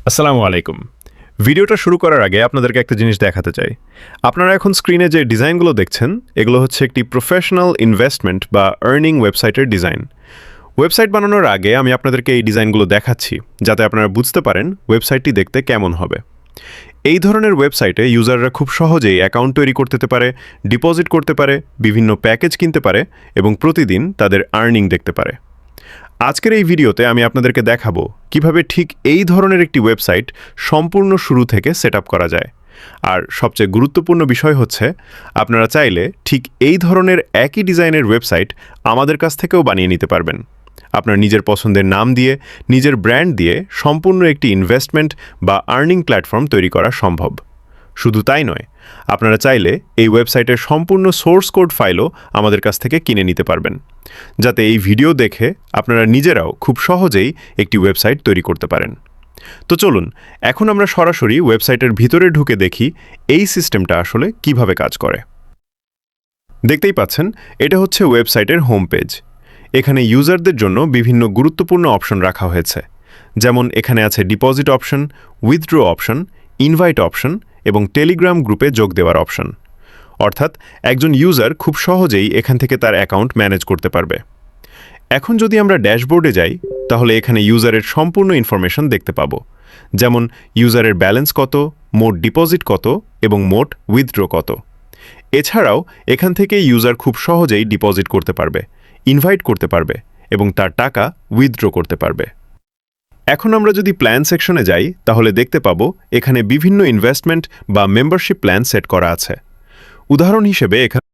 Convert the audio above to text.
আসসালামু আলাইকুম। ভিডিওটা শুরু করার আগে আপনাদেরকে একটা জিনিস দেখাতে চাই। আপনারা এখন স্ক্রিনে যে ডিজাইনগুলো দেখছেন, এগুলো হচ্ছে একটি প্রফেশনাল ইনভেস্টমেন্ট বা আর্নিং ওয়েবসাইটের ডিজাইন। ওয়েবসাইট বানানোর আগে আমি আপনাদেরকে এই ডিজাইনগুলো দেখাচ্ছি, যাতে আপনারা বুঝতে পারেন ওয়েবসাইটটি দেখতে কেমন হবে। এই ধরনের ওয়েবসাইটে ইউজাররা খুব সহজেই অ্যাকাউন্ট তৈরি করতে পারে, ডিপোজিট করতে পারে, বিভিন্ন প্যাকেজ কিনতে পারে এবং প্রতিদিন তাদের আর্নিং দেখতে পারে। আজকের এই ভিডিওতে আমি আপনাদেরকে দেখাবো কিভাবে ঠিক এই ধরনের একটি ওয়েবসাইট সম্পূর্ণ শুরু থেকে সেট আপ করা যায়। আর সবচেয়ে গুরুত্বপূর্ণ বিষয় হচ্ছে, আপনারা চাইলে ঠিক এই ধরনের একই ডিজাইনের ওয়েবসাইট আমাদের কাছ থেকেও বানিয়ে নিতে পারবেন। আপনার নিজের পছন্দের নাম দিয়ে, নিজের ব্র্যান্ড দিয়ে সম্পূর্ণ একটি ইনভেস্টমেন্ট বা আর্নিং প্ল্যাটফর্ম তৈরি করা সম্ভব। শুধু তাই নয়, আপনারা চাইলে এই ওয়েবসাইটের সম্পূর্ণ সোর্স কোড ফাইলও আমাদের কাছ থেকে কিনে নিতে পারবেন, যাতে এই ভিডিও দেখে আপনারা নিজেরাও খুব সহজেই একটি ওয়েবসাইট তৈরি করতে পারেন। তো চলুন, এখন আমরা সরাসরি ওয়েবসাইটের ভিতরে ঢুকে দেখি এই সিস্টেমটা আসলে কিভাবে কাজ করে। দেখতেই পাচ্ছেন, এটা হচ্ছে ওয়েবসাইটের হোম পেজ। এখানে ইউজারদের জন্য বিভিন্ন গুরুত্বপূর্ণ অপশন রাখা হয়েছে, যেমন এখানে আছে deposit option, withdraw option, invite option এবং টেলিগ্রাম গ্রুপে যোগ দেওয়ার অপশন। অর্থাৎ একজন ইউজার খুব সহজেই এখান থেকে তার অ্যাকাউন্ট ম্যানেজ করতে পারবে। এখন যদি আমরা ড্যাশবোর্ডে যাই, তাহলে এখানে ইউজারের সম্পূর্ণ ইনফরমেশন দেখতে পাবো, যেমন ইউজারের ব্যালেন্স কত, মোট ডিপোজিট কত এবং মোট উইথড্র কত। এছাড়াও এখান থেকে ইউজার খুব সহজেই ডিপোজিট করতে পারবে, ইনভাইট করতে পারবে এবং তার টাকা উইথড্র করতে পারবে। এখন আমরা যদি প্ল্যান সেকশনে যাই, তাহলে দেখতে পাবো এখানে বিভিন্ন ইনভেস্টমেন্ট বা মেম্বারশিপ প্ল্যান সেট করা আছে। উদাহরণ হিসেবে এখানে